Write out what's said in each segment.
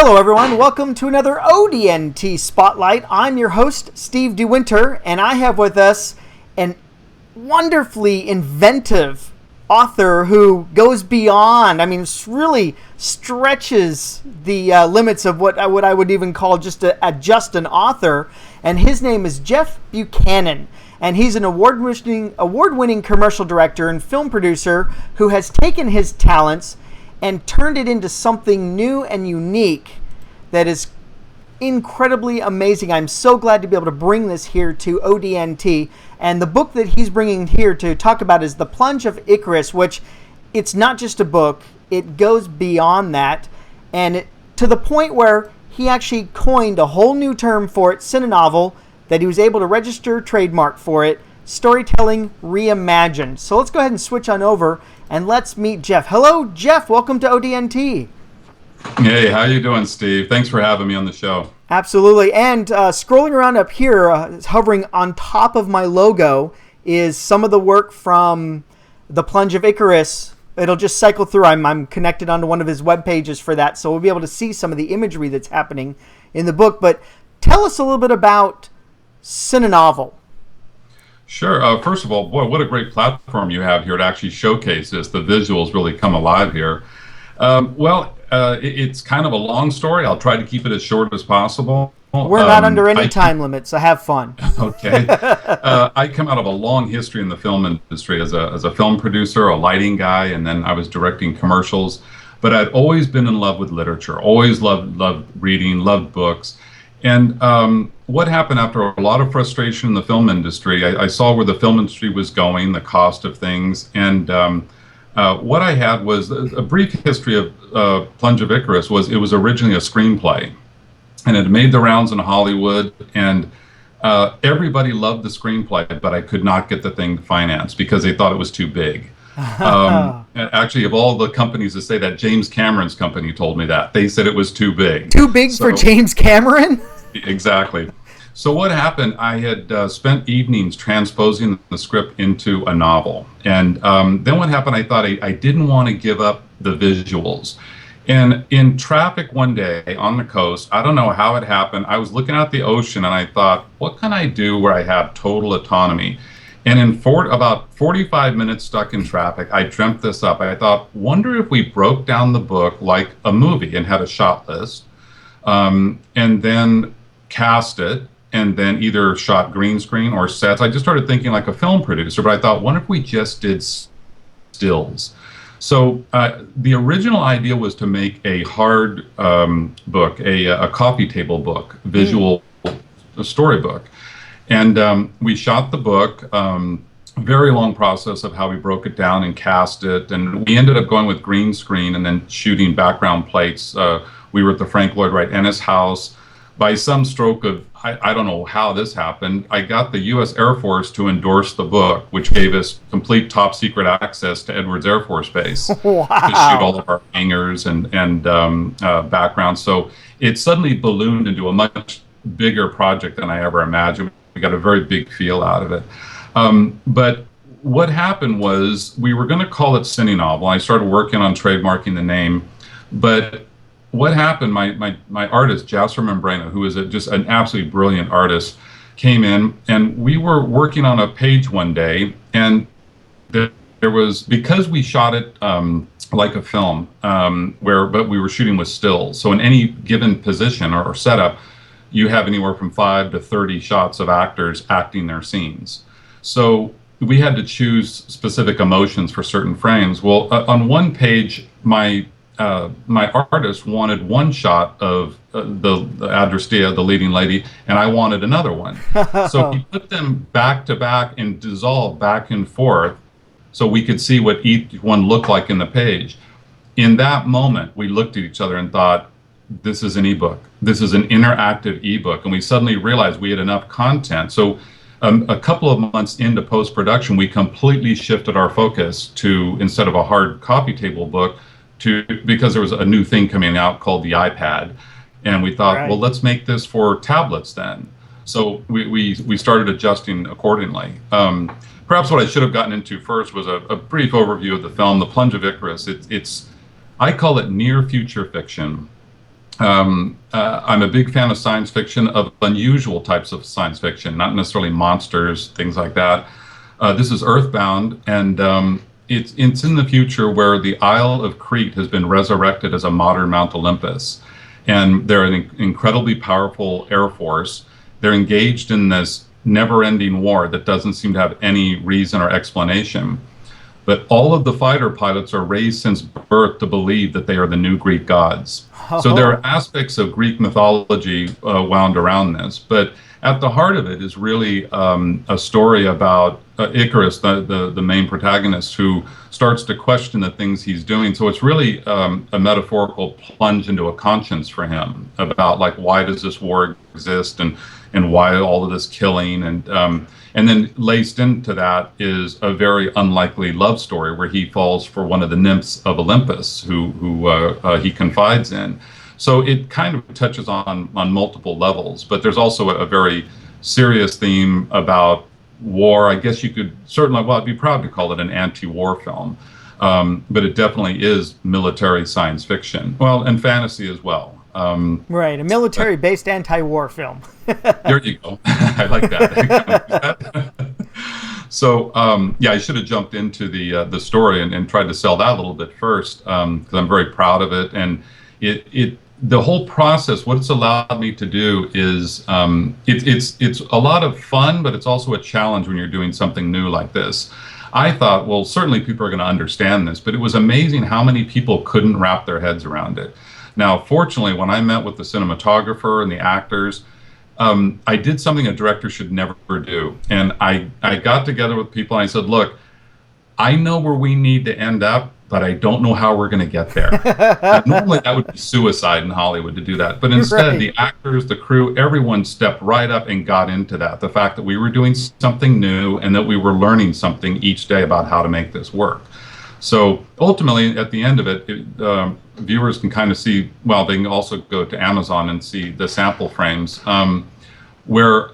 Hello everyone, welcome to another ODNT Spotlight. I'm your host, Steve DeWinter, and I have with us an wonderfully inventive author who goes beyond, really stretches the limits of what I would even call just an author, and his name is Jeff Buchanan. And he's an award-winning commercial director and film producer who has taken his talents and turned it into something new and unique that is incredibly amazing. I'm so glad to be able to bring this here to ODNT. And the book that he's bringing here to talk about is The Plunge of Icarus, which it's not just a book. It goes beyond that. And to the point where he actually coined a whole new term for it, Cinenovel, that he was able to register trademark for it, Storytelling Reimagined. So let's go ahead and switch on over and let's meet Jeff. Hello, Jeff. Welcome to ODNT. Hey, how you doing, Steve? Thanks for having me on the show. Absolutely. And scrolling around up here, hovering on top of my logo, is some of the work from The Plunge of Icarus. It'll just cycle through. I'm connected onto one of his web pages for that, so we'll be able to see some of the imagery that's happening in the book. But tell us a little bit about Cinenovel. Sure. First of all, boy, what a great platform you have here to actually showcase this. The visuals really come alive here. It's kind of a long story. I'll try to keep it as short as possible. We're not under any time limit, so have fun. Okay. I come out of a long history in the film industry as a film producer, a lighting guy, and then I was directing commercials. But I'd always been in love with literature, always loved reading, loved books. And what happened after a lot of frustration in the film industry, I saw where the film industry was going, the cost of things, and what I had was a brief history of Plunge of Icarus. It was originally a screenplay, and it made the rounds in Hollywood, and everybody loved the screenplay, but I could not get the thing financed because they thought it was too big. Actually, of all the companies that say that, James Cameron's company told me that. They said it was too big. Too big for James Cameron? Exactly. So what happened, I had spent evenings transposing the script into a novel. And then what happened, I thought I didn't want to give up the visuals. And in traffic one day on the coast, I don't know how it happened, I was looking out the ocean and I thought, what can I do where I have total autonomy? And in about 45 minutes stuck in traffic, I dreamt this up. I thought, wonder if we broke down the book like a movie and had a shot list, and then cast it, and then either shot green screen or sets. I just started thinking like a film producer, but I thought, what if we just did stills? So the original idea was to make a hard book, a coffee table book, visual storybook. And we shot the book, very long process of how we broke it down and cast it. And we ended up going with green screen and then shooting background plates. We were at the Frank Lloyd Wright Ennis house. By some stroke of, I don't know how this happened, I got the U.S. Air Force to endorse the book, which gave us complete top secret access to Edwards Air Force Base. Wow. To shoot all of our hangars and backgrounds. So it suddenly ballooned into a much bigger project than I ever imagined. We got a very big feel out of it. But what happened was we were going to call it Cinenovel. I started working on trademarking the name, but what happened, my artist, Jasper Membrana, who is just an absolutely brilliant artist, came in, and we were working on a page one day, and there was, because we shot it like a film, but we were shooting with stills. So in any given position or setup, you have anywhere from 5 to 30 shots of actors acting their scenes. So we had to choose specific emotions for certain frames. Well, on one page, my artist wanted one shot of the Adrestia, the leading lady, and I wanted another one. So he put them back to back and dissolved back and forth so we could see what each one looked like in the page. In that moment, we looked at each other and thought, this is an ebook. This is an interactive ebook. And we suddenly realized we had enough content. So a couple of months into post-production, we completely shifted our focus to, instead of a hard coffee table book, because there was a new thing coming out called the iPad. And we thought, well, let's make this for tablets then. So we started adjusting accordingly. Perhaps what I should have gotten into first was a brief overview of the film, The Plunge of Icarus. I call it near future fiction. I'm a big fan of science fiction, of unusual types of science fiction, not necessarily monsters, things like that. This is Earthbound, and it's in the future where the Isle of Crete has been resurrected as a modern Mount Olympus, and they're an incredibly powerful air force. They're engaged in this never-ending war that doesn't seem to have any reason or explanation. But all of the fighter pilots are raised since birth to believe that they are the new Greek gods. So there are aspects of Greek mythology wound around this, but at the heart of it is really a story about Icarus, the main protagonist, who starts to question the things he's doing. So it's really a metaphorical plunge into a conscience for him about, like, why does this war exist, and why all of this killing, and then laced into that is a very unlikely love story where he falls for one of the nymphs of Olympus, who he confides in. So it kind of touches on multiple levels, but there's also a very serious theme about war. I guess you could certainly, well, I'd be proud to call it an anti-war film, but it definitely is military science fiction, well, and fantasy as well. Right, a military-based anti-war film. There you go. I like that. So, yeah, I should have jumped into the story and tried to sell that a little bit first, because I'm very proud of it. And the whole process, what it's allowed me to do is, it's a lot of fun, but it's also a challenge when you're doing something new like this. I thought, well, certainly people are going to understand this, but it was amazing how many people couldn't wrap their heads around it. Now, fortunately, when I met with the cinematographer and the actors, I did something a director should never do. And I got together with people and I said, look, I know where we need to end up, but I don't know how we're going to get there. Normally, that would be suicide in Hollywood to do that. But instead, right, the actors, the crew, everyone stepped right up and got into that. The fact that we were doing something new and that we were learning something each day about how to make this work. So ultimately, at the end of it, viewers can kind of see, well, they can also go to Amazon and see the sample frames, where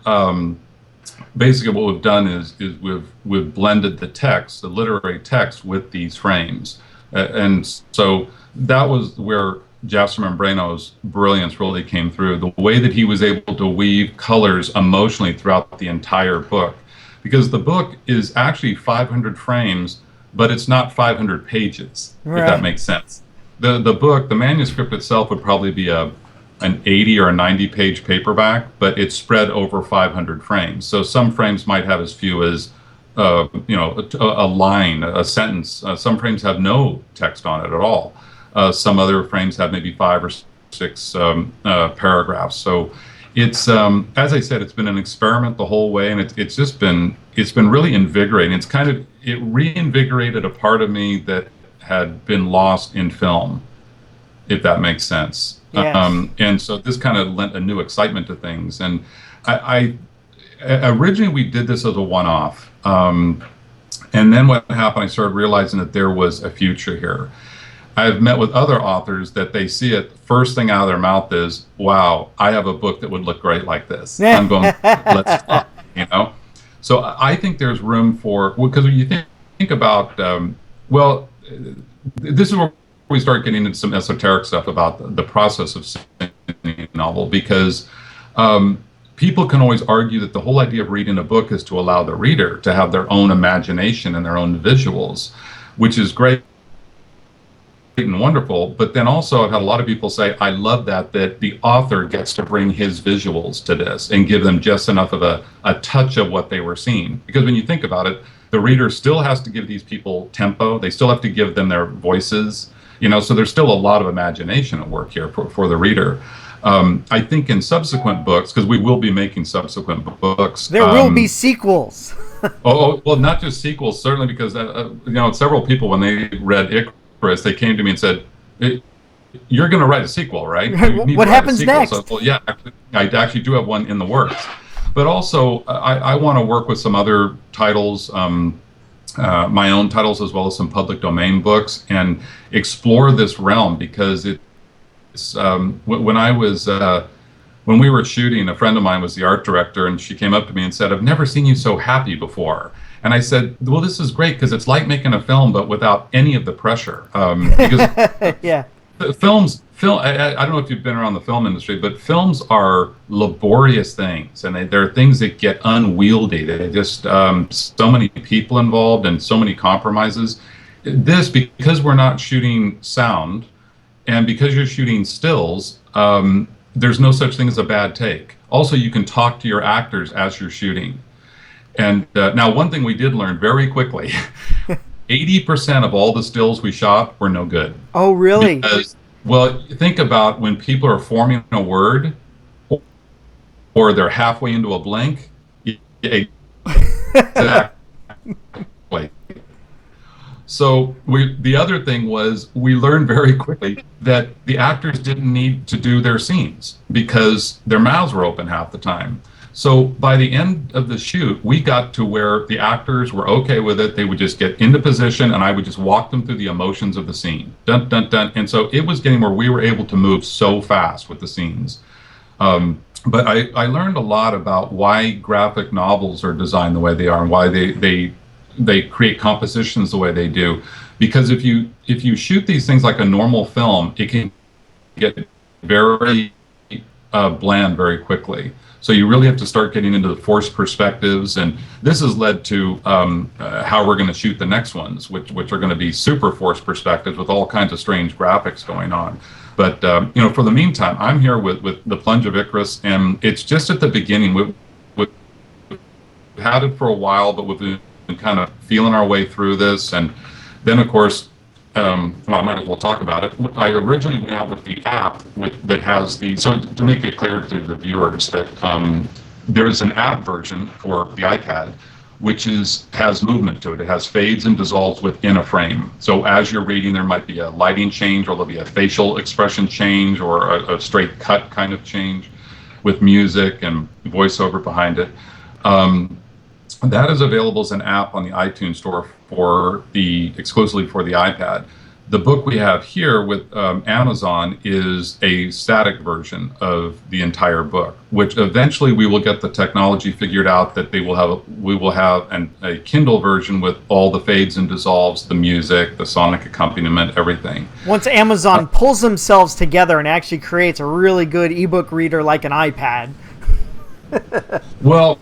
basically what we've done is we've blended the text, the literary text, with these frames. And so that was where Jasper Membrano's brilliance really came through, the way that he was able to weave colors emotionally throughout the entire book. Because the book is actually 500 frames, but it's not 500 pages, right, if that makes sense. The book, the manuscript itself would probably be an 80 or a 90 page paperback, but it's spread over 500 frames. So some frames might have as few as, a line, a sentence. Some frames have no text on it at all. Some other frames have maybe 5 or 6 paragraphs. So it's, as I said, it's been an experiment the whole way, and it's been really invigorating. It reinvigorated a part of me that had been lost in film, if that makes sense. Yes. And so this kind of lent a new excitement to things. And I originally, we did this as a one-off. And then what happened, I started realizing that there was a future here. I've met with other authors that they see it, first thing out of their mouth is, wow, I have a book that would look great like this. I'm going, let's talk, So I think there's room for, because when you think about, this is where we start getting into some esoteric stuff about the process of sending a novel, because people can always argue that the whole idea of reading a book is to allow the reader to have their own imagination and their own visuals, which is great and wonderful. But then also I've had a lot of people say, I love that the author gets to bring his visuals to this and give them just enough of a touch of what they were seeing. Because when you think about it, the reader still has to give these people tempo. They still have to give them their voices, so there's still a lot of imagination at work here for the reader. I think in subsequent books, because we will be making subsequent books. There will be sequels. Well, not just sequels, certainly, because, several people, when they read Icarus, they came to me and said, you're going to write a sequel, right? What happens next? So, well, yeah, I actually do have one in the works. But also, I want to work with some other titles, my own titles, as well as some public domain books, and explore this realm, because it's when we were shooting, a friend of mine was the art director, and she came up to me and said, I've never seen you so happy before. And I said, well, this is great, because it's like making a film, but without any of the pressure. Because yeah, I don't know if you've been around the film industry, but films are laborious things, and they're things that get unwieldy. They just so many people involved and so many compromises. This, because we're not shooting sound, and because you're shooting stills, there's no such thing as a bad take. Also, you can talk to your actors as you're shooting. And now, one thing we did learn very quickly: 80% of all the stills we shot were no good. Oh, really? Because, well, think about when people are forming a word, or they're halfway into a blank. Exactly. So the other thing was we learned very quickly that the actors didn't need to do their scenes because their mouths were open half the time. So by the end of the shoot, we got to where the actors were okay with it. They would just get into position, and I would just walk them through the emotions of the scene. Dun, dun, dun. And so it was getting where we were able to move so fast with the scenes. But I learned a lot about why graphic novels are designed the way they are and why they create compositions the way they do. Because if you shoot these things like a normal film, it can get very bland very quickly. So you really have to start getting into the forced perspectives, and this has led to how we're going to shoot the next ones, which are going to be super forced perspectives with all kinds of strange graphics going on. But for the meantime, I'm here with the Plunge of Icarus, and it's just at the beginning. We've had it for a while, but we've been kind of feeling our way through this, and then of course. I might as well talk about it. I originally went out with the app that has so to make it clear to the viewers that there's an app version for the iPad, which has movement to it. It has fades and dissolves within a frame. So as you're reading, there might be a lighting change, or there'll be a facial expression change, or a straight cut kind of change with music and voiceover behind it. That is available as an app on the iTunes Store exclusively for the iPad. The book we have here with Amazon is a static version of the entire book, which eventually we will get the technology figured out that we will have a Kindle version with all the fades and dissolves, the music, the sonic accompaniment, everything. Once Amazon pulls themselves together and actually creates a really good ebook reader like an iPad. Well,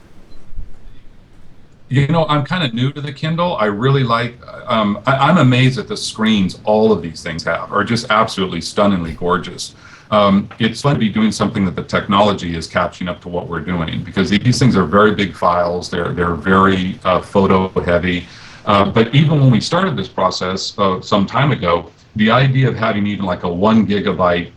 I'm kind of new to the Kindle. I really like, I'm amazed at the screens all of these things have, are just absolutely stunningly gorgeous. It's fun to be doing something that the technology is catching up to what we're doing, because these things are very big files. They're very photo heavy. But even when we started this process some time ago, the idea of having even like a 1 gigabyte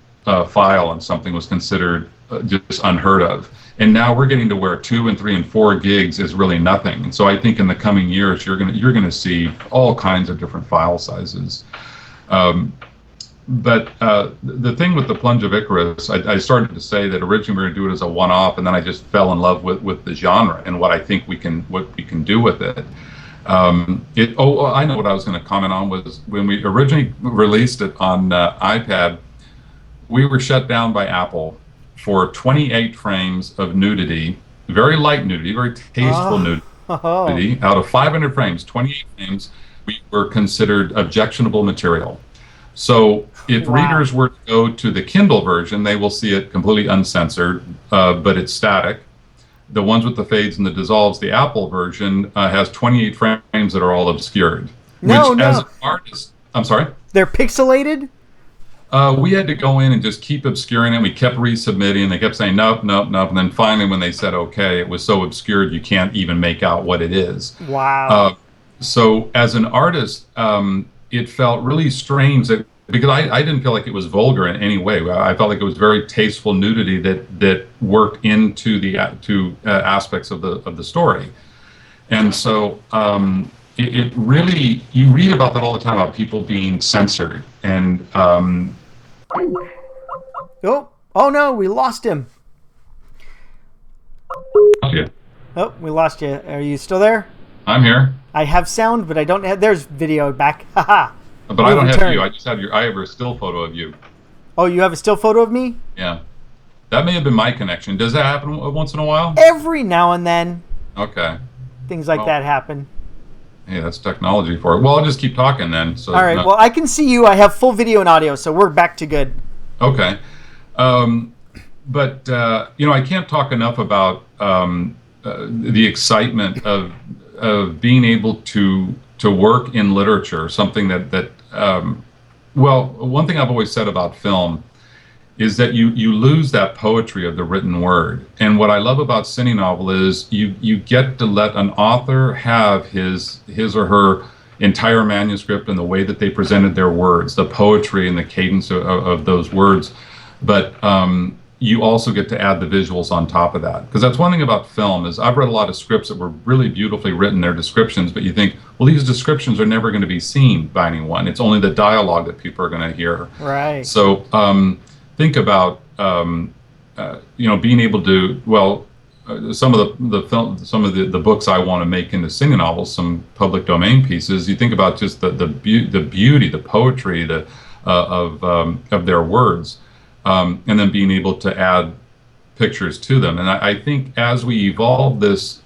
file on something was considered just unheard of. And now we're getting to where 2 and 3 and 4 gigs is really nothing. And so I think in the coming years, you're gonna see all kinds of different file sizes. But the thing with the Plunge of Icarus, I started to say that originally we were going to do it as a one-off, and then I just fell in love with the genre and what I think we can do with it. I know what I was going to comment on was when we originally released it on iPad, we were shut down by Apple for 28 frames of nudity, very light nudity, very tasteful nudity. Out of 500 frames, 28 frames, we were considered objectionable material. So if readers were to go to the Kindle version, they will see it completely uncensored, but it's static. The ones with the fades and the dissolves, the Apple version, has 28 frames that are all obscured. As an artist, I'm sorry? They're pixelated? We had to go in and just keep obscuring it. We kept resubmitting. They kept saying, nope, nope, nope. And then finally, when they said, okay, it was so obscured, you can't even make out what it is. Wow. So as an artist, it felt really strange because I didn't feel like it was vulgar in any way. I felt like it was very tasteful nudity that worked into the aspects of the story. And so it really, you read about that all the time, about people being censored. And oh no, we lost him. Yeah. Oh, we lost you. Are you still there? I'm here. I have sound, but I don't have. There's video back. Haha. But I don't have you. I just have I have a still photo of you. Oh, you have a still photo of me? Yeah. That may have been my connection. Does that happen once in a while? Every now and then. Okay. Things like that happen. Hey, that's technology for it. Well, I'll just keep talking then. So All right. Well, I can see you. I have full video and audio, so we're back to good. okay. Um, but I can't talk enough about the excitement of being able to work in literature. Something well, one thing I've always said about film is that you lose that poetry of the written word. And what I love about cine novel is you get to let an author have his or her entire manuscript and the way that they presented their words, the poetry and the cadence of those words. But you also get to add the visuals on top of that. Because that's one thing about film is I've read a lot of scripts that were really beautifully written, their descriptions, but you think, well, these descriptions are never going to be seen by anyone. It's only the dialogue that people are going to hear. Right. So think about being able to, well, some of the books I want to make into cine novels, some public domain pieces. You think about just the beauty, the poetry, of their words, and then being able to add pictures to them. And I think as we evolve this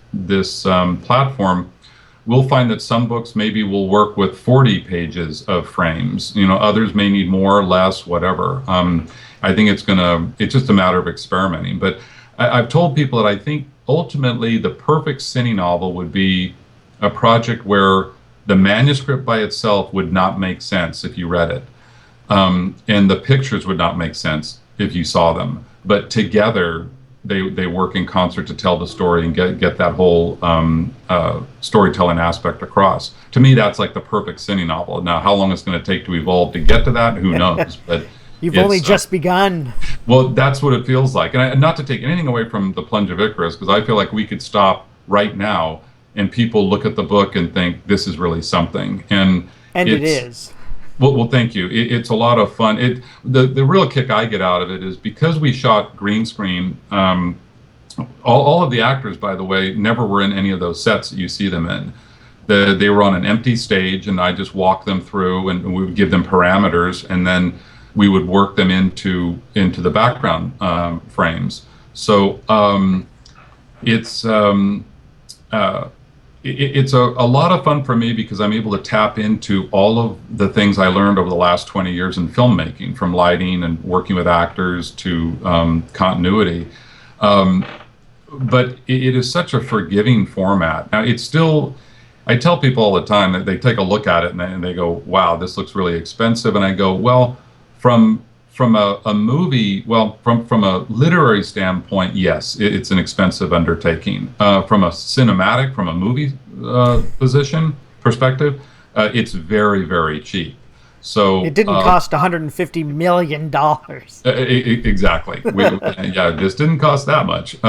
platform, we'll find that some books maybe will work with 40 pages of frames. Others may need more, less, whatever. I think it's just a matter of experimenting. But I've told people that I think ultimately the perfect cine novel would be a project where the manuscript by itself would not make sense if you read it. And the pictures would not make sense if you saw them. But together, they work in concert to tell the story and get that whole storytelling aspect across. To me, that's like the perfect cine novel. Now, how long it's going to take to evolve to get to that, who knows? But You've only just begun. Well, that's what it feels like. And not to take anything away from The Plunge of Icarus, because I feel like we could stop right now and people look at the book and think this is really something. And it is. Well, thank you. It's a lot of fun. The real kick I get out of it is because we shot green screen. All of the actors, by the way, never were in any of those sets that you see them in. They were on an empty stage, and I just walked them through, and we would give them parameters, and then we would work them into the background frames. So it's a lot of fun for me because I'm able to tap into all of the things I learned over the last 20 years in filmmaking, from lighting and working with actors to continuity. But it is such a forgiving format. Now, it's still, I tell people all the time that they take a look at it and they go, wow, this looks really expensive. And I go, well, from a movie, well, from a literary standpoint, yes, it's an expensive undertaking. From a cinematic, from a movie perspective, it's very, very cheap. So it didn't cost $150 million. Exactly. This didn't cost that much.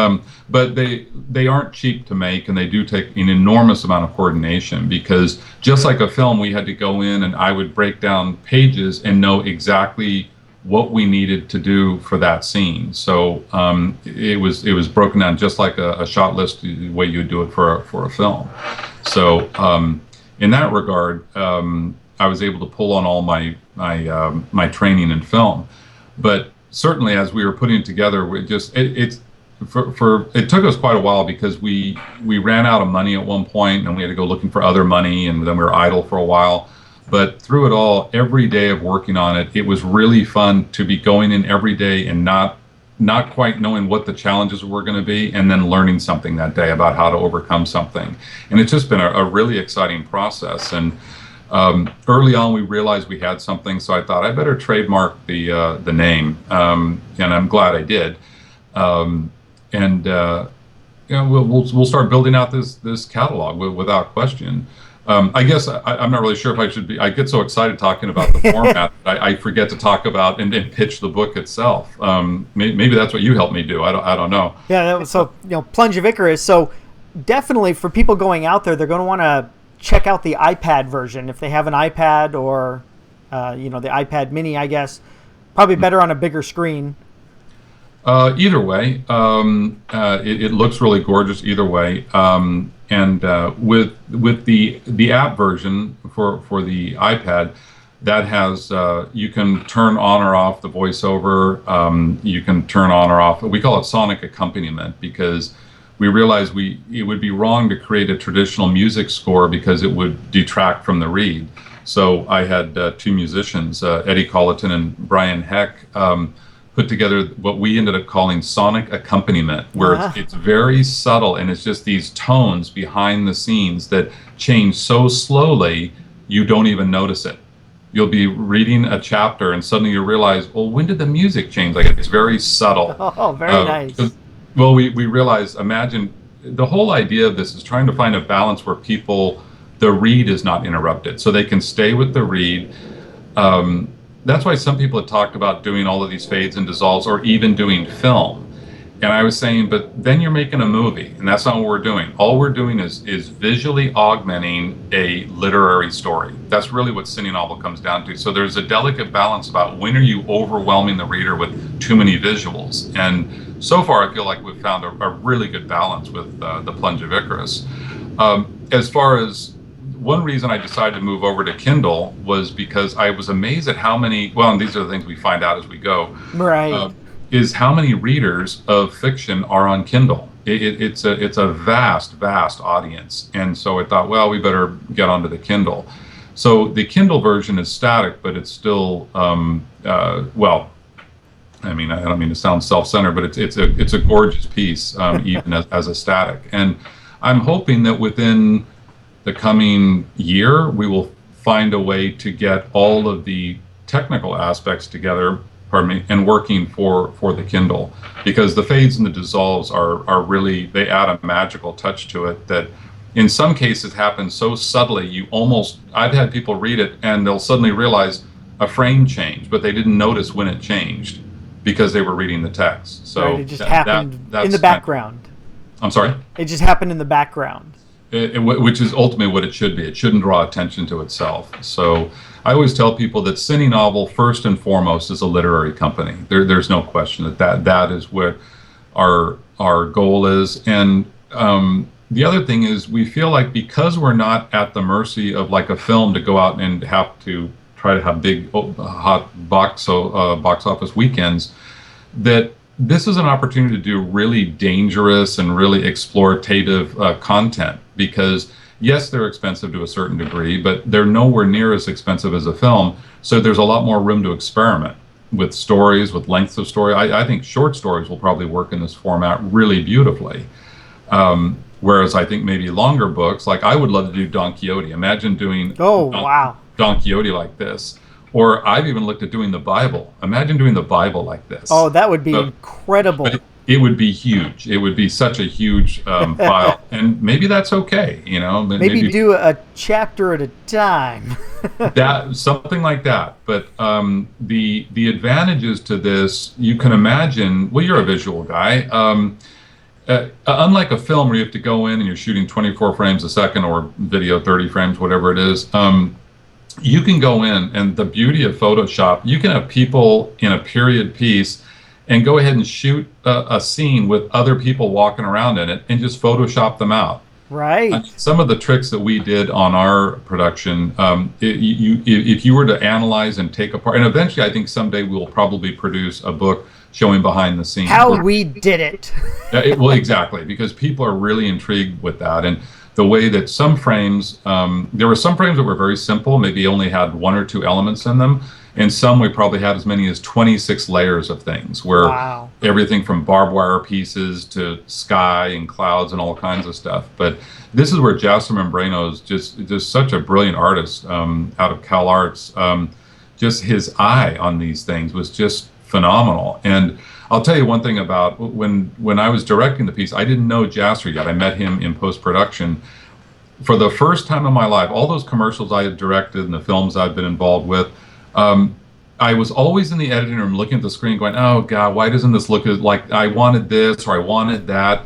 But they aren't cheap to make, and they do take an enormous amount of coordination, because just like a film, we had to go in and I would break down pages and know exactly what we needed to do for that scene. So it was broken down just like a shot list, the way you would do it for a film. So in that regard, I was able to pull on all my training in film. But certainly, as we were putting it together, it took us quite a while, because we ran out of money at one point, and we had to go looking for other money, and then we were idle for a while. But through it all, every day of working on it, it was really fun to be going in every day and not quite knowing what the challenges were going to be, and then learning something that day about how to overcome something. And it's just been a really exciting process. And early on, we realized we had something, so I thought I better trademark the name, and I'm glad I did. We'll start building out this catalog without question. I guess I'm not really sure if I should be. I get so excited talking about the format that I forget to talk about and pitch the book itself. Maybe that's what you helped me do. I don't know. Yeah. So Plunge of Icarus. So definitely for people going out there, they're going to want to check out the iPad version if they have an iPad, or the iPad Mini. I guess probably better on a bigger screen. Either way, it looks really gorgeous either way. And with the app version for the iPad, that has you can turn on or off the voiceover. You can turn on or off. We call it sonic accompaniment, because we realized it would be wrong to create a traditional music score because it would detract from the read. So I had two musicians, Eddie Colleton and Brian Heck, put together what we ended up calling sonic accompaniment, where it's very subtle and it's just these tones behind the scenes that change so slowly you don't even notice it. You'll be reading a chapter and suddenly you realize, well, when did the music change? Like, it's very subtle. Oh, very nice. Well, we realize, imagine, the whole idea of this is trying to find a balance where the read is not interrupted, so they can stay with the read. That's why some people have talked about doing all of these fades and dissolves, or even doing film. And I was saying, but then you're making a movie, and that's not what we're doing. All we're doing is visually augmenting a literary story. That's really what cine novel comes down to. So there's a delicate balance about when are you overwhelming the reader with too many visuals. And so far, I feel like we've found a really good balance with the Plunge of Icarus. As far as one reason I decided to move over to Kindle was because I was amazed at how many, well, and these are the things we find out as we go. Right. Is how many readers of fiction are on Kindle. It's a vast audience, and so I thought, well, we better get onto the Kindle. So the Kindle version is static, but it's still well, I mean, I don't mean to sound self-centered, but it's a gorgeous piece, even as a static. And I'm hoping that within the coming year we will find a way to get all of the technical aspects together, and working for the Kindle, because the fades and the dissolves are really, they add a magical touch to it that in some cases happens so subtly I've had people read it and they'll suddenly realize a frame changed, but they didn't notice when it changed because they were reading the text. So right, it just happened in the background. I'm sorry? It just happened in the background. Which is ultimately what it should be. It shouldn't draw attention to itself. So I always tell people that cine novel, first and foremost, is a literary company. There's no question that is what our goal is. And the other thing is, we feel like because we're not at the mercy of like a film to go out and have to try to have big hot box office weekends, that this is an opportunity to do really dangerous and really exploitative content, because yes, they're expensive to a certain degree, but they're nowhere near as expensive as a film. So there's a lot more room to experiment with stories, with lengths of story. I think short stories will probably work in this format really beautifully. Whereas I think maybe longer books, like I would love to do Don Quixote. Imagine doing Don Quixote like this. Or I've even looked at doing the Bible. Imagine doing the Bible like this. Oh, that would be incredible. But it would be huge. It would be such a huge file. And maybe that's okay, you know. Maybe do a chapter at a time. Something like that. But the advantages to this, you can imagine, well, you're a visual guy. Unlike a film where you have to go in and you're shooting 24 frames a second, or video 30 frames, whatever it is, you can go in, and the beauty of Photoshop, you can have people in a period piece and go ahead and shoot a scene with other people walking around in it and just Photoshop them out. Right. Some of the tricks that we did on our production, if you were to analyze and take apart, and eventually I think someday we'll probably produce a book showing behind the scenes. How we did it. Well, exactly, because people are really intrigued with that. And the way that some frames, there were some frames that were very simple, maybe only had one or two elements in them, and some we probably had as many as 26 layers of things, where everything from barbed wire pieces to sky and clouds and all kinds of stuff. But this is where Jasper Membrano is just such a brilliant artist out of Cal Arts. Just his eye on these things was just phenomenal. And I'll tell you one thing about when I was directing the piece, I didn't know Jasper yet. I met him in post-production. For the first time in my life, all those commercials I had directed and the films I've been involved with, I was always in the editing room looking at the screen going, oh God, why doesn't this look like I wanted this or I wanted that?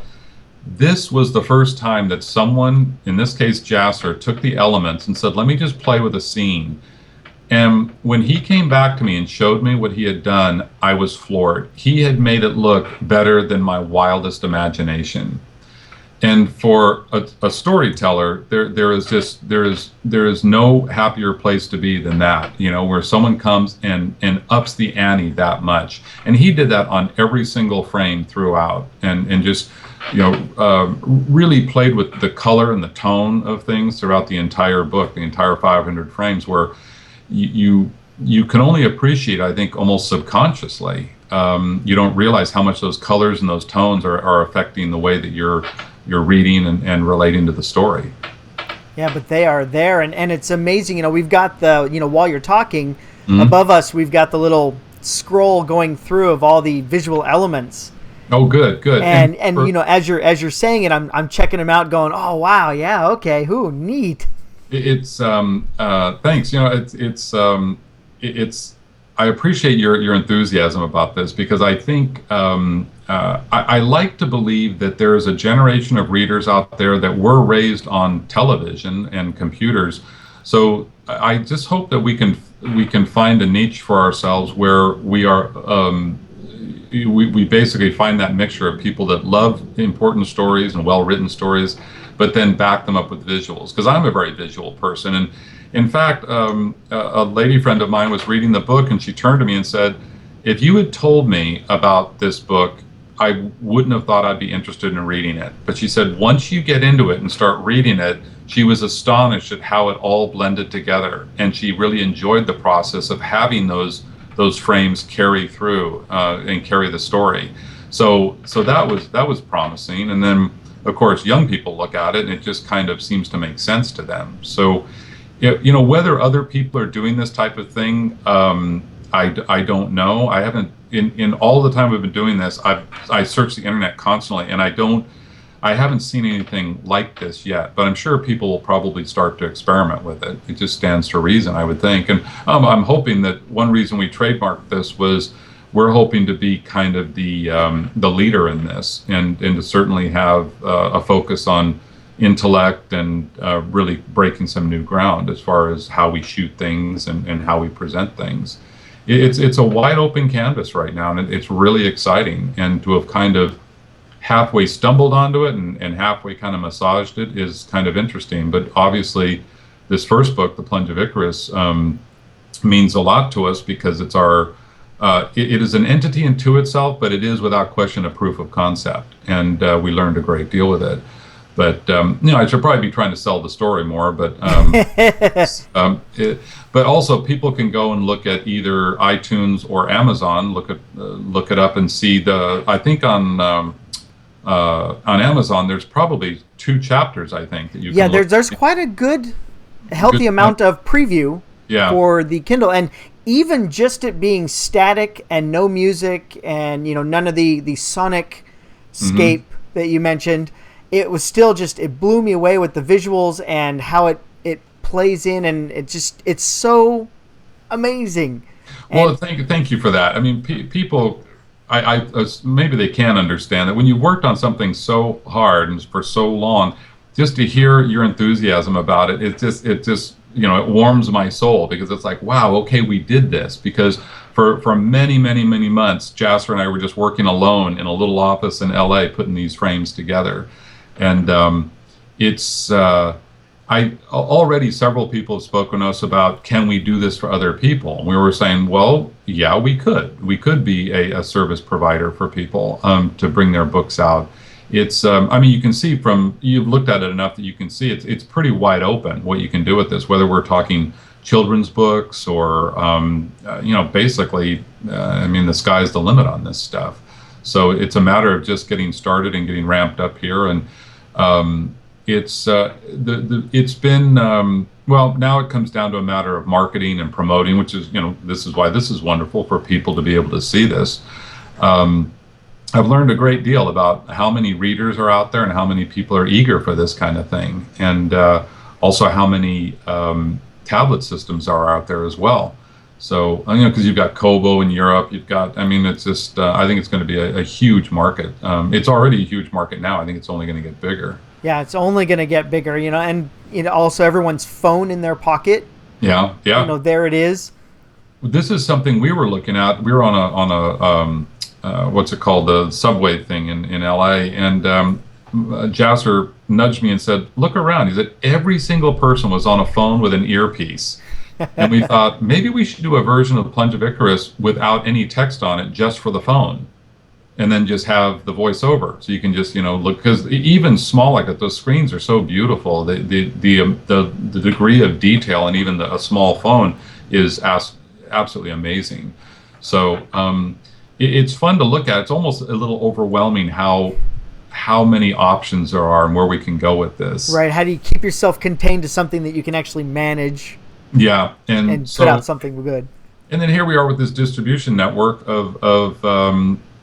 This was the first time that someone, in this case Jasper, took the elements and said, let me just play with a scene. And when he came back to me and showed me what he had done, I was floored. He had made it look better than my wildest imagination. And for a storyteller, there is no happier place to be than that, where someone comes and ups the ante that much. And he did that on every single frame throughout, and just really played with the color and the tone of things throughout the entire book, the entire 500 frames, where you can only appreciate, I think, almost subconsciously. You don't realize how much those colors and those tones are affecting the way that you're reading and relating to the story. Yeah, but they are there, and it's amazing. We've got the, while you're talking, Mm-hmm. above us, we've got the little scroll going through of all the visual elements. Oh, good. And as you're saying it, I'm checking them out, going, oh wow, yeah, okay, neat. It's thanks. It's I appreciate your enthusiasm about this, because I think I like to believe that there is a generation of readers out there that were raised on television and computers. So I just hope that we can find a niche for ourselves where we are. We basically find that mixture of people that love important stories and well-written stories, but then back them up with visuals. Because I'm a very visual person, and in fact, a lady friend of mine was reading the book, and she turned to me and said, "If you had told me about this book, I wouldn't have thought I'd be interested in reading it." But she said once you get into it and start reading it, she was astonished at how it all blended together, and she really enjoyed the process of having those frames carry through and carry the story. So that was promising. And then, of course, young people look at it and it just kind of seems to make sense to them. So, whether other people are doing this type of thing, I don't know. I haven't, in all the time we've been doing this, I search the internet constantly, and I haven't seen anything like this yet, but I'm sure people will probably start to experiment with it. It just stands to reason, I would think. And I'm hoping that one reason we trademarked this was we're hoping to be kind of the leader in this, and to certainly have a focus on intellect and really breaking some new ground as far as how we shoot things and how we present things. It's a wide open canvas right now, and it's really exciting. And to have kind of halfway stumbled onto it and halfway kind of massaged it is kind of interesting. But obviously, this first book, The Plunge of Icarus, means a lot to us because it's it is an entity unto itself, but it is without question a proof of concept, and we learned a great deal with it. But I should probably be trying to sell the story more. But but also people can go and look at either iTunes or Amazon. Look it up and see I think on Amazon there's probably 2 chapters, I think, that you can. Yeah, there's quite a good, healthy amount of preview for the Kindle, and even just it being static and no music and none of the sonic scape that you mentioned. It was still it blew me away with the visuals and how it plays in, and it's so amazing. Well, thank you for that. I mean, people, I maybe they can understand that when you worked on something so hard and for so long, just to hear your enthusiasm about it, it just it warms my soul, because it's like, wow, okay, we did this. Because for many months, Jasper and I were just working alone in a little office in LA putting these frames together. And already several people have spoken to us about, can we do this for other people? And we were saying, well, yeah, we could. We could be a service provider for people to bring their books out. It's, you can see you've looked at it enough that you can see it's pretty wide open what you can do with this, whether we're talking children's books or, basically, the sky's the limit on this stuff. So it's a matter of just getting started and getting ramped up here. And it's been now it comes down to a matter of marketing and promoting, which is this is why this is wonderful for people to be able to see this. I've learned a great deal about how many readers are out there and how many people are eager for this kind of thing, and also how many tablet systems are out there as well. So, because you've got Kobo in Europe, you've got, it's just, I think it's going to be a huge market. It's already a huge market now. I think it's only going to get bigger. Yeah, it's only going to get bigger, and also everyone's phone in their pocket. Yeah. There it is. This is something we were looking at. We were on a what's it called, the subway thing in LA, and Jasser nudged me and said, "Look around." He said, "Every single person was on a phone with an earpiece." And we thought maybe we should do a version of Plunge of Icarus without any text on it, just for the phone, and then just have the voiceover, so you can just look, because even small like that, those screens are so beautiful. The degree of detail, and even a small phone is absolutely amazing. So it's fun to look at. It's almost a little overwhelming how many options there are and where we can go with this. Right. How do you keep yourself contained to something that you can actually manage? Yeah, and put out something good. And then here we are with this distribution network of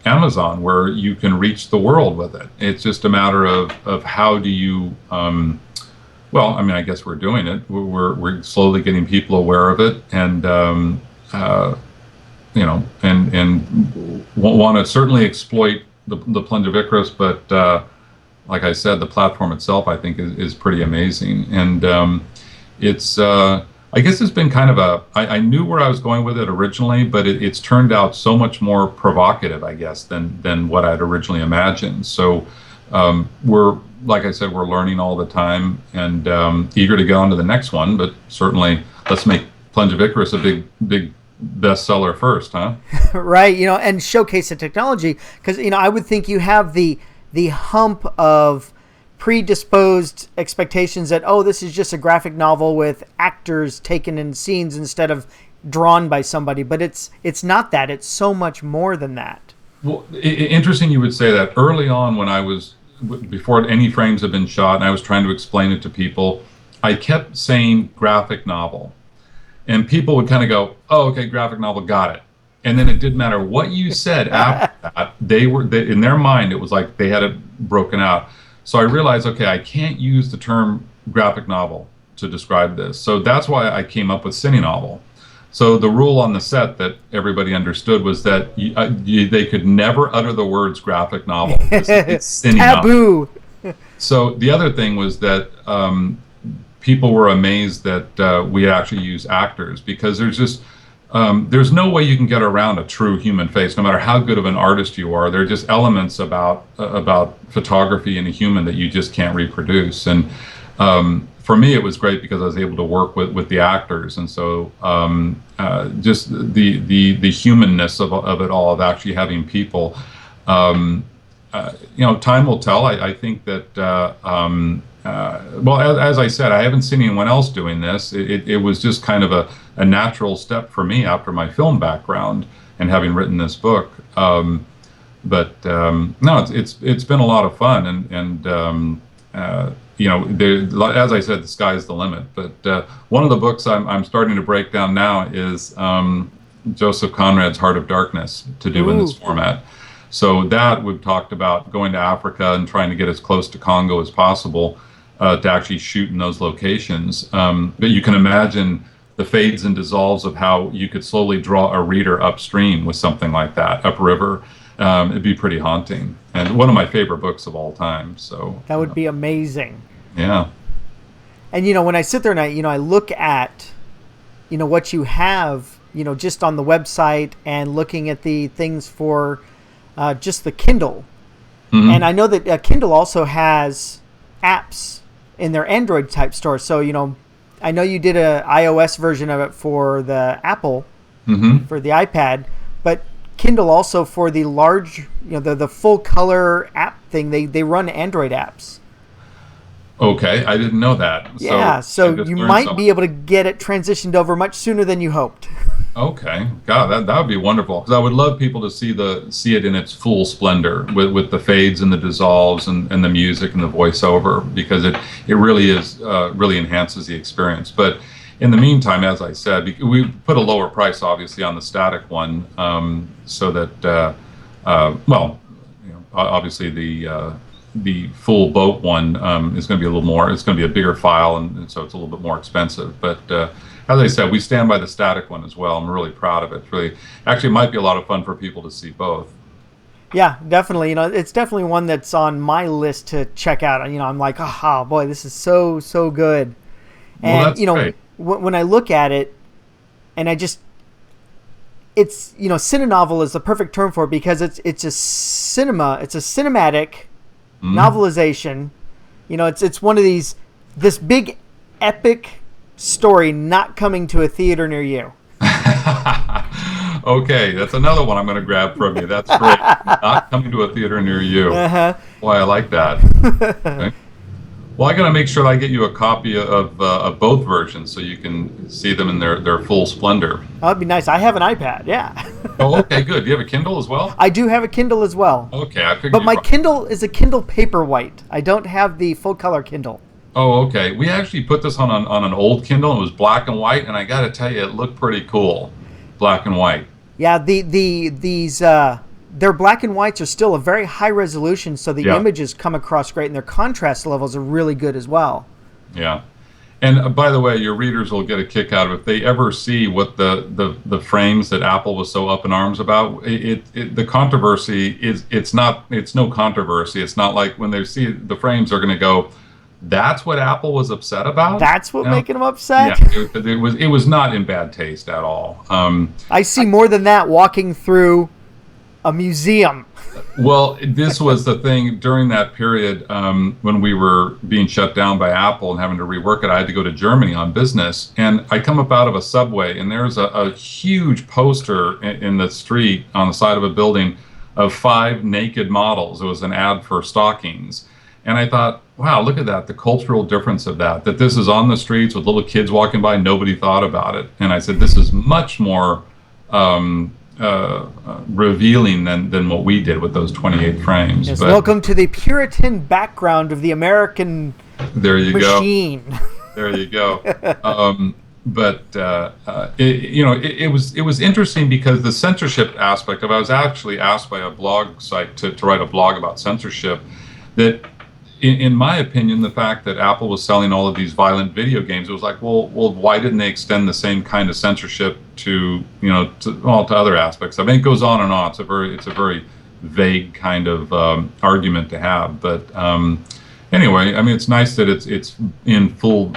Amazon, where you can reach the world with it. It's just a matter of how do you, well, I mean, I guess we're doing it. We're slowly getting people aware of it, and and want to certainly exploit the Plunge of Icarus, but like I said, the platform itself, I think, is pretty amazing. And it's I guess it's been kind of I knew where I was going with it originally, but it's turned out so much more provocative, I guess, than what I'd originally imagined. So like I said, we're learning all the time, and eager to get on to the next one. But certainly, let's make Plunge of Icarus a big bestseller first, huh? Right, and showcase the technology, because I would think you have the hump of predisposed expectations that, oh, this is just a graphic novel with actors taken in scenes instead of drawn by somebody, but it's not that. It's so much more than that. Well, interesting you would say that. Early on, when I was, before any frames had been shot, and I was trying to explain it to people, I kept saying graphic novel, and people would kind of go, oh, okay, graphic novel, got it. And then it didn't matter what you said after that. They in their mind, it was like they had it broken out. So I realized, okay, I can't use the term graphic novel to describe this. So that's why I came up with cine novel. So the rule on the set that everybody understood was that they could never utter the words graphic novel. It's cine taboo. Novel. So the other thing was that people were amazed that we actually use actors, because there's no way you can get around a true human face, no matter how good of an artist you are. There are just elements about photography and a human that you just can't reproduce. And for me, it was great because I was able to work with the actors, and so just the humanness of it all, of actually having people. Time will tell. I think that. Well, as I said, I haven't seen anyone else doing this. It was just kind of a natural step for me after my film background and having written this book. No, it's been a lot of fun, and as I said, the sky's the limit. But one of the books I'm starting to break down now is Joseph Conrad's Heart of Darkness, to do in this format. So that we've talked about going to Africa and trying to get as close to Congo as possible. To actually shoot in those locations. But you can imagine the fades and dissolves of how you could slowly draw a reader upstream with something like that, upriver. It'd be pretty haunting. And one of my favorite books of all time. So that would be amazing. Yeah. And, when I sit there and I look at, what you have, just on the website, and looking at the things for just the Kindle. Mm-hmm. And I know that Kindle also has apps in their Android type store. So, I know you did a iOS version of it for the Apple, for the iPad, but Kindle also for the large, the full color app thing, they run Android apps. Okay, I didn't know that. Yeah, so you might be able to get it transitioned over much sooner than you hoped. Okay, God, that would be wonderful, because I would love people to see it in its full splendor with the fades and the dissolves and the music and the voiceover, because it really is really enhances the experience. But in the meantime, as I said, we put a lower price obviously on the static one, so that obviously the full boat one is going to be a little more. It's going to be a bigger file, and so it's a little bit more expensive. But as I said, we stand by the static one as well. I'm really proud of it. It's really, actually, it might be a lot of fun for people to see both. Yeah, definitely. It's definitely one that's on my list to check out. I'm like, oh boy, this is so good. And well, that's great. When I look at it, and it's cinenovel is the perfect term for it, because it's a cinematic novelization. It's one of this big epic story not coming to a theater near you. Okay, that's another one I'm going to grab from you. That's great. Not coming to a theater near you. Boy, I like that. Okay. Well, I got to make sure I get you a copy of both versions so you can see them in their full splendor. That'd be nice. I have an iPad. Yeah. Oh, okay, good. Do you have a Kindle as well? I do have a Kindle as well. Okay, I figured. But my Kindle is a Kindle Paperwhite. I don't have the full color Kindle. Oh, okay. We actually put this on an old Kindle. It was black and white, and I got to tell you, it looked pretty cool, black and white. Yeah, these their black and whites are still a very high resolution, so the images come across great, and their contrast levels are really good as well. Yeah, and by the way, your readers will get a kick out of it if they ever see what the frames that Apple was so up in arms about. The controversy it's no controversy. It's not like when they see the frames, they're going to go, that's what Apple was upset about? That's what making them upset? Yeah, it was not in bad taste at all. I see more than that walking through a museum. Well, this was the thing during that period when we were being shut down by Apple and having to rework it. I had to go to Germany on business, and I come up out of a subway, and there's a huge poster in the street on the side of a building of 5 naked models. It was an ad for stockings. And I thought, wow, look at that, the cultural difference of that this is on the streets with little kids walking by, nobody thought about it. And I said, this is much more revealing than what we did with those 28 frames. Yes, welcome to the Puritan background of the American machine. There you go. It was interesting because the censorship aspect of it, I was actually asked by a blog site to write a blog about censorship, that in my opinion, the fact that Apple was selling all of these violent video games, it was like, well, why didn't they extend the same kind of censorship to other aspects? I mean, it goes on and on. It's a very vague kind of argument to have. But anyway, I mean, it's nice that it's in full,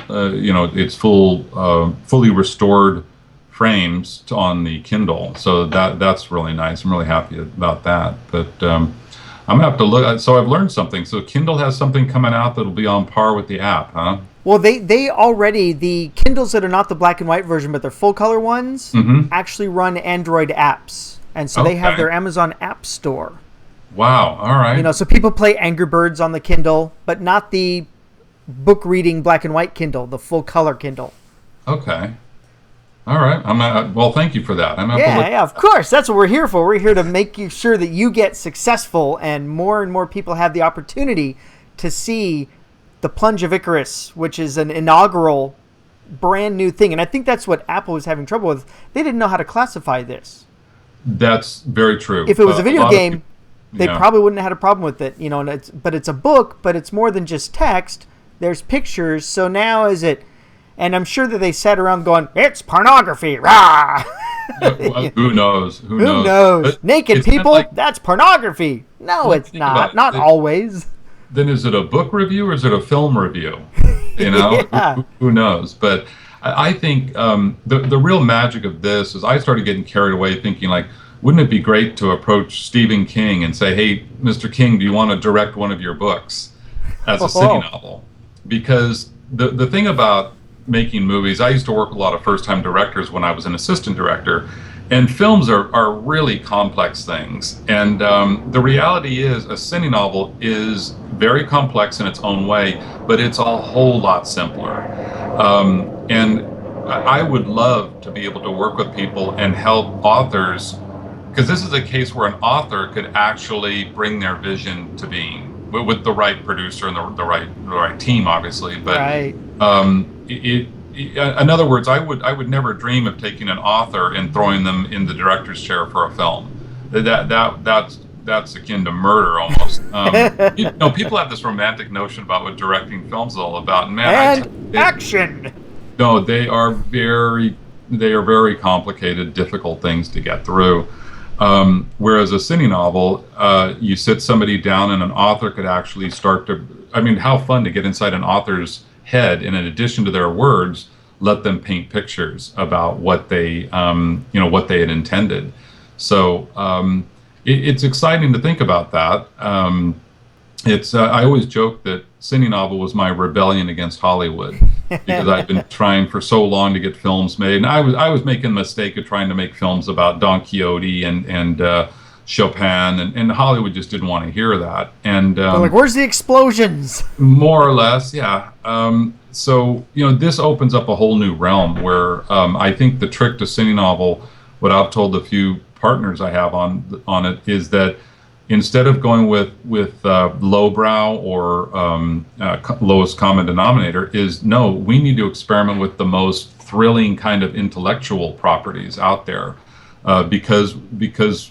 fully restored frames on the Kindle. So that's really nice. I'm really happy about that. But I'm gonna have to look. So I've learned something. So Kindle has something coming out that'll be on par with the app, huh? Well, they already, the Kindles that are not the black and white version, but they're full color ones, actually run Android apps, and so they have their Amazon App Store. Wow. All right. So people play Angry Birds on the Kindle, but not the book reading black and white Kindle, the full color Kindle. Okay. All right. Well, thank you for that. Yeah, of course. That's what we're here for. We're here to make sure that you get successful and more people have the opportunity to see the Plunge of Icarus, which is an inaugural brand new thing. And I think that's what Apple was having trouble with. They didn't know how to classify this. That's very true. If it was a video game, they probably wouldn't have had a problem with it. But it's a book, but it's more than just text. There's pictures. So now is it... And I'm sure that they sat around going, it's pornography, rah! Who knows? Who knows? Naked people, that's pornography. No, it's not. Not always. Then is it a book review or is it a film review? Who knows? But I think the real magic of this is I started getting carried away thinking, like, wouldn't it be great to approach Stephen King and say, hey, Mr. King, do you want to direct one of your books as a city novel? Because the thing about making movies, I used to work with a lot of first-time directors when I was an assistant director, and films are really complex things. And the reality is a cine novel is very complex in its own way, but it's a whole lot simpler. And I would love to be able to work with people and help authors, because this is a case where an author could actually bring their vision to being with the right producer and the right team, obviously. But in other words, I would never dream of taking an author and throwing them in the director's chair for a film. That's akin to murder almost. People have this romantic notion about what directing films is all about, and action. No, they are very complicated, difficult things to get through. Whereas a cine novel, you sit somebody down and an author could actually start to, how fun to get inside an author's head, and in addition to their words, let them paint pictures about what they had intended. So it's exciting to think about that. it's I always joke that Cine Novel was my rebellion against Hollywood because I've been trying for so long to get films made, and I was making the mistake of trying to make films about Don Quixote and Chopin, and Hollywood just didn't want to hear that. And They're like, where's the explosions? more or less, yeah. So this opens up a whole new realm where I think the trick to Cine Novel, what I've told the few partners I have on it, is that instead of going with lowbrow or lowest common denominator, is no, we need to experiment with the most thrilling kind of intellectual properties out there, because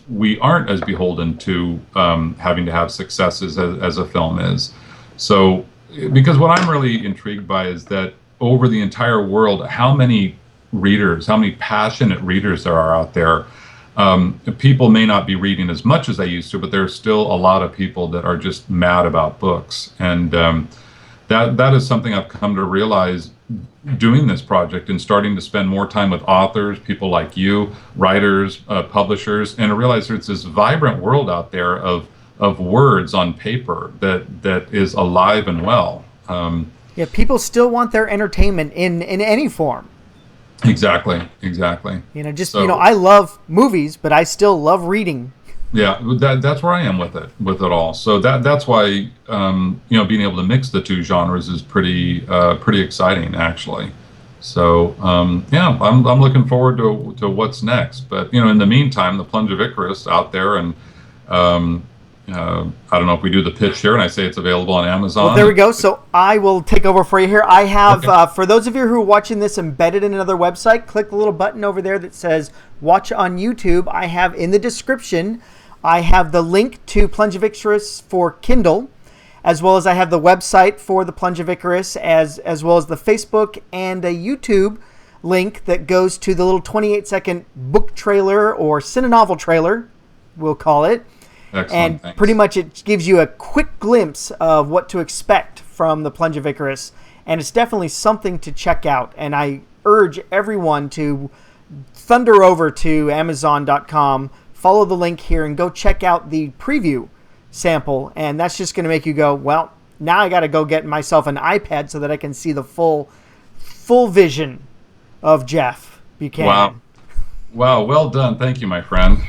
we aren't as beholden to having to have successes as a film is. So, because what I'm really intrigued by is that over the entire world, how many passionate readers there are out there. People may not be reading as much as they used to, but there's still a lot of people that are just mad about books, and that is something I've come to realize doing this project and starting to spend more time with authors, people like you, writers, publishers, and I realize there's this vibrant world out there of words on paper that is alive and well. Yeah, people still want their entertainment in any form. Exactly. I love movies, but I still love reading. Yeah, that's where I am with it all. So that's why being able to mix the two genres is pretty exciting, actually. So yeah, I'm looking forward to what's next. But in the meantime, the Plunge of Icarus out there, and I don't know if we do the pitch here, and I say it's available on Amazon. Well, there we go. So I will take over for you here. I have, Okay. For those of you who are watching this embedded in another website, click the little button over there that says watch on YouTube. I have in the description, I have the link to Plunge of Icarus for Kindle, as well as I have the website for the Plunge of Icarus, as well as the Facebook and a YouTube link that goes to the little 28-second book trailer or Cine-Novel trailer, we'll call it. Excellent, and thanks. pretty much it gives you a quick glimpse of what to expect from the Plunge of Icarus. And it's definitely something to check out. And I urge everyone to thunder over to Amazon.com, follow the link here, and go check out the preview sample. And that's just going to make you go, well, now I got to go get myself an iPad so that I can see the full vision of Jeff Buchanan. Wow, well done. Thank you, my friend.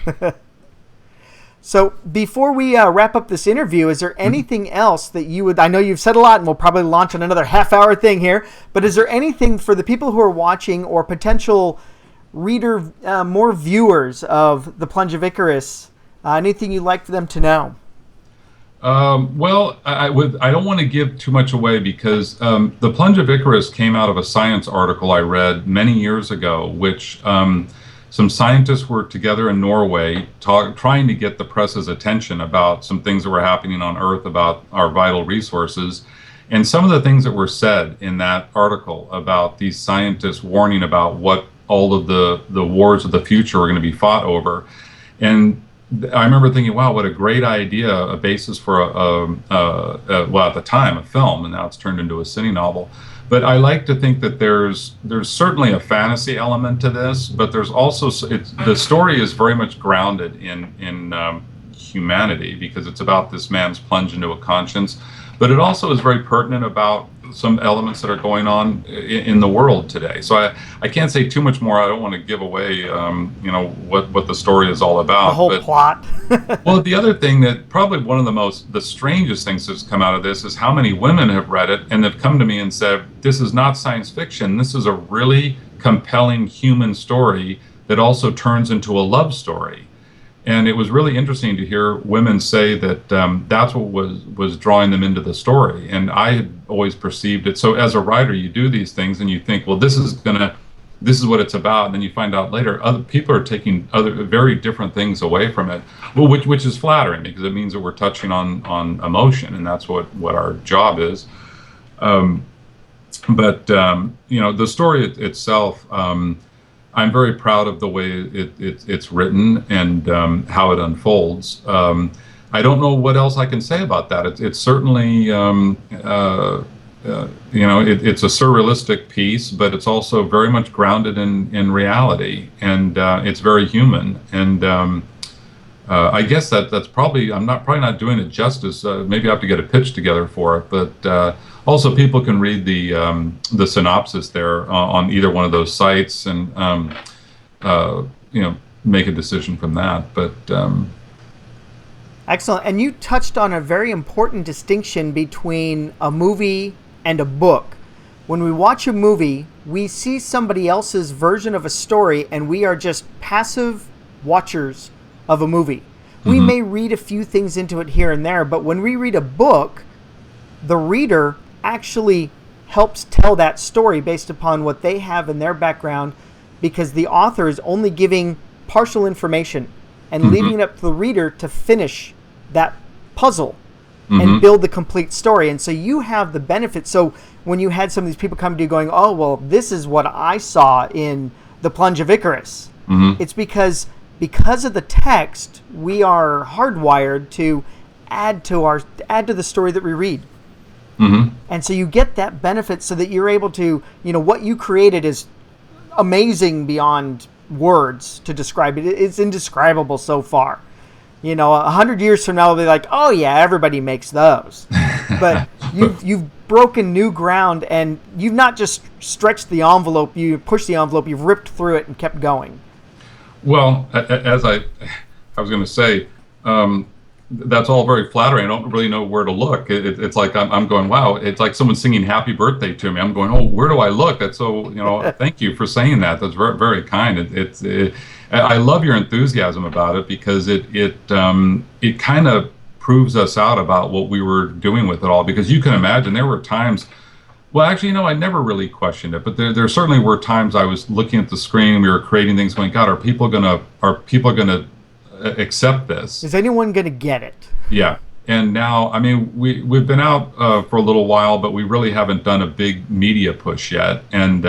So before we wrap up this interview, is there anything else that you would, I know you've said a lot and we'll probably launch on another half-hour thing here, but is there anything for the people who are watching or potential reader, more viewers of The Plunge of Icarus, anything you'd like for them to know? Well, I don't want to give too much away because The Plunge of Icarus came out of a science article I read many years ago, which some scientists were together in Norway trying to get the press's attention about some things that were happening on Earth about our vital resources. And some of the things that were said in that article about these scientists warning about what all of the wars of the future are going to be fought over. And I remember thinking, wow, what a great idea, a basis for well, at the time, a film, and now it's turned into a cine novel. But I like to think that there's certainly a fantasy element to this, but there's also, the story is very much grounded in humanity, because it's about this man's plunge into a conscience. But it also is very pertinent about some elements that are going on in the world today. So I can't say too much more. I don't want to give away, what the story is all about. The whole plot. Well, the other thing that probably one of the strangest things that's come out of this is how many women have read it and have come to me and said, this is not science fiction. This is a really compelling human story that also turns into a love story. And it was really interesting to hear women say that that's what was drawing them into the story. And I had always perceived it. So as a writer, you do these things and you think, well, this is what it's about. And then you find out later, other people are taking other very different things away from it, well, which is flattering because it means that we're touching on emotion, and that's what our job is. But the story itself, I'm very proud of the way it's written and how it unfolds. I don't know what else I can say about that. It's certainly, it's a surrealistic piece, but it's also very much grounded in reality, and it's very human. And I guess that's probably I'm not probably not doing it justice. Maybe I have to get a pitch together for it, but also people can read the synopsis there on either one of those sites and you know, make a decision from that. But Excellent. And you touched on a very important distinction between a movie and a book. When we watch a movie, we see somebody else's version of a story, and we are just passive watchers of a movie. We may read a few things into it here and there, but when we read a book, the reader actually helps tell that story based upon what they have in their background, because the author is only giving partial information and leaving it up to the reader to finish that puzzle and build the complete story. And so you have the benefit. So when you had some of these people come to you going, oh, well, this is what I saw in The Plunge of Icarus. It's because of the text, we are hardwired to add to the story that we read. And so you get that benefit so that you're able to, you know, what you created is amazing beyond words to describe it. It's indescribable so far. You know, 100 years from now, they'll be like, oh yeah, everybody makes those. But you've broken new ground, and you've not just stretched the envelope, you pushed the envelope, you've ripped through it and kept going. Well, as I was going to say, that's all very flattering. I don't really know where to look. It's like I'm going, wow. It's like someone singing "Happy Birthday" to me. I'm going, oh, where do I look? That's so, you know. Thank you for saying that. That's very, very kind. I love your enthusiasm about it, because it kind of proves us out about what we were doing with it all. Because you can imagine there were times. Well, actually, you know, I never really questioned it, but there certainly were times I was looking at the screen. We were creating things, going, God, are people gonna accept this? Is anyone going to get it? Yeah. And now, I mean, we've been out for a little while, but we really haven't done a big media push yet. And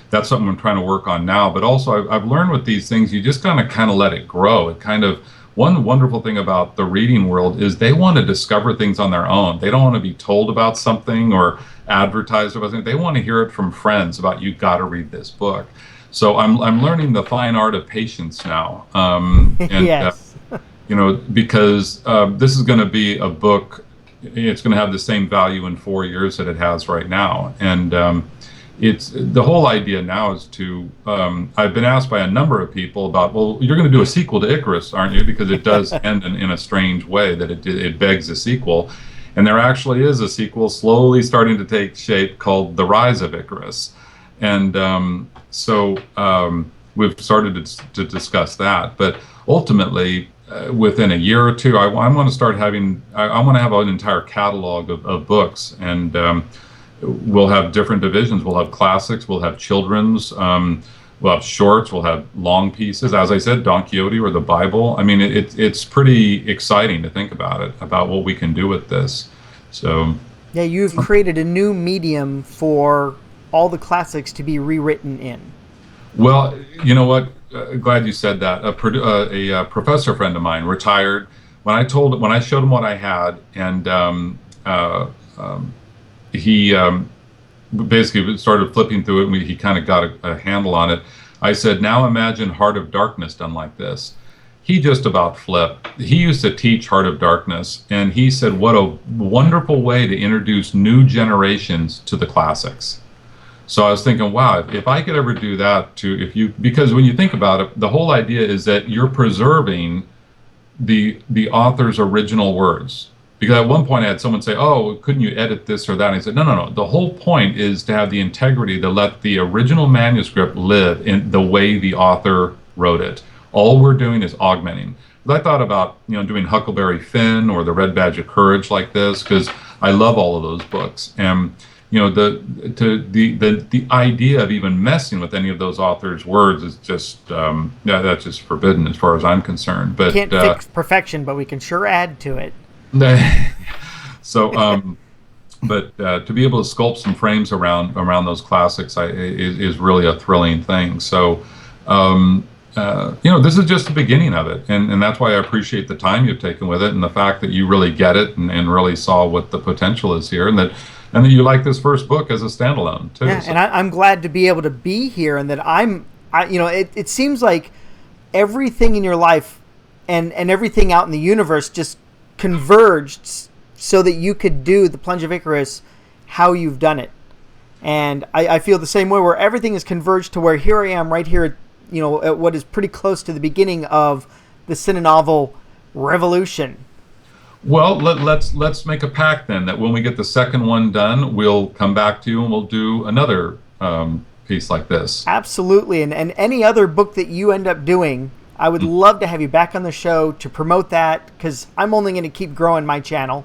that's something I'm trying to work on now. But also, I've learned with these things, you just kind of let it grow. It kind of, one wonderful thing about the reading world is they want to discover things on their own. They don't want to be told about something or advertised about something. They want to hear it from friends about, you got to read this book. So I'm learning the fine art of patience now. And, yes. You know, because this is going to be a book, it's going to have the same value in 4 years that it has right now. And it's the whole idea now is to, I've been asked by a number of people about, well, you're going to do a sequel to Icarus, aren't you? Because it does end in a strange way, that it begs a sequel. And there actually is a sequel slowly starting to take shape called The Rise of Icarus. And so we've started to discuss that. But ultimately, within a year or two, I want to start having, I want to have an entire catalog of books. And we'll have different divisions. We'll have classics, we'll have children's, we'll have shorts, we'll have long pieces. As I said, Don Quixote or the Bible. I mean, it's pretty exciting to think about it, about what we can do with this. So yeah, you've created a new medium for all the classics to be rewritten in. Well, you know what? Glad you said that. A professor friend of mine, retired. When I showed him what I had, and he basically started flipping through it, and he kind of got a handle on it. I said, now imagine Heart of Darkness done like this. He just about flipped. He used to teach Heart of Darkness, and he said, what a wonderful way to introduce new generations to the classics. So I was thinking, wow, if I could ever do that because when you think about it, the whole idea is that you're preserving the author's original words. Because at one point I had someone say, oh, couldn't you edit this or that? And I said, no. The whole point is to have the integrity to let the original manuscript live in the way the author wrote it. All we're doing is augmenting. But I thought about, doing Huckleberry Finn or The Red Badge of Courage like this, because I love all of those books. And the idea of even messing with any of those authors' words is just that's just forbidden as far as I'm concerned. But can't fix perfection, but we can sure add to it. So, but to be able to sculpt some frames around those classics is really a thrilling thing. So, this is just the beginning of it, and that's why I appreciate the time you've taken with it, and the fact that you really get it and really saw what the potential is here, and that you like this first book as a standalone too. Yeah, so. And I'm glad to be able to be here, and that it seems like everything in your life and everything out in the universe just converged so that you could do the Plunge of Icarus how you've done it. And I feel the same way, where everything is converged to where here I am right here, at what is pretty close to the beginning of the Cinenovel revolution. Well, let's make a pact then that when we get the second one done, we'll come back to you and we'll do another piece like this. Absolutely. And any other book that you end up doing, I would love to have you back on the show to promote that, because I'm only going to keep growing my channel,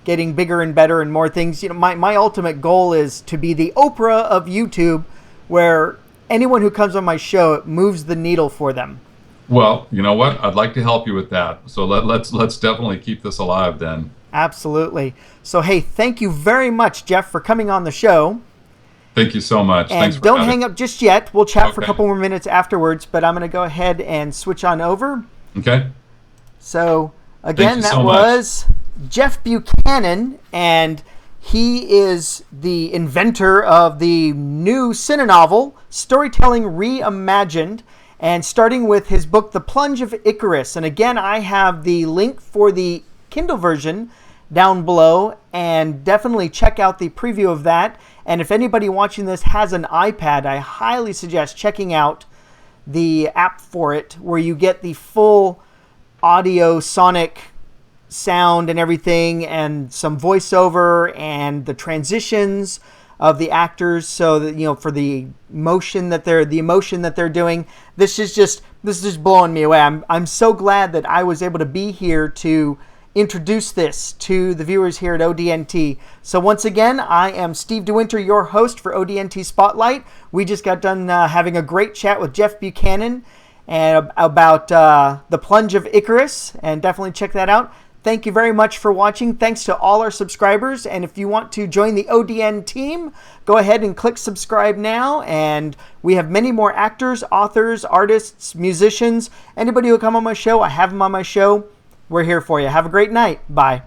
getting bigger and better and more things. My ultimate goal is to be the Oprah of YouTube, where anyone who comes on my show, it moves the needle for them. Well, you know what? I'd like to help you with that. So let's definitely keep this alive then. Absolutely. So, hey, thank you very much, Jeff, for coming on the show. Thank you so much. And thanks for don't having hang up just yet. We'll chat for a Okay. couple more minutes afterwards, but I'm going to go ahead and switch on over. Okay. So, again, you that so much. was Jeff Buchanan, and he is the inventor of the new Cinenovel, Storytelling Reimagined, and starting with his book, The Plunge of Icarus. And again, I have the link for the Kindle version down below, and definitely check out the preview of that. And if anybody watching this has an iPad, I highly suggest checking out the app for it, where you get the full audio, sonic sound and everything, and some voiceover and the transitions of the actors, so that for the emotion that they're doing. This is just blowing me away. I'm so glad that I was able to be here to introduce this to the viewers here at ODNT. So once again, I am Steve DeWinter, your host for ODNT Spotlight. We just got done having a great chat with Jeff Buchanan and about the Plunge of Icarus, and definitely check that out. Thank you very much for watching. Thanks to all our subscribers. And if you want to join the ODN team, go ahead and click subscribe now. And we have many more actors, authors, artists, musicians. Anybody who will come on my show, I have them on my show. We're here for you. Have a great night. Bye.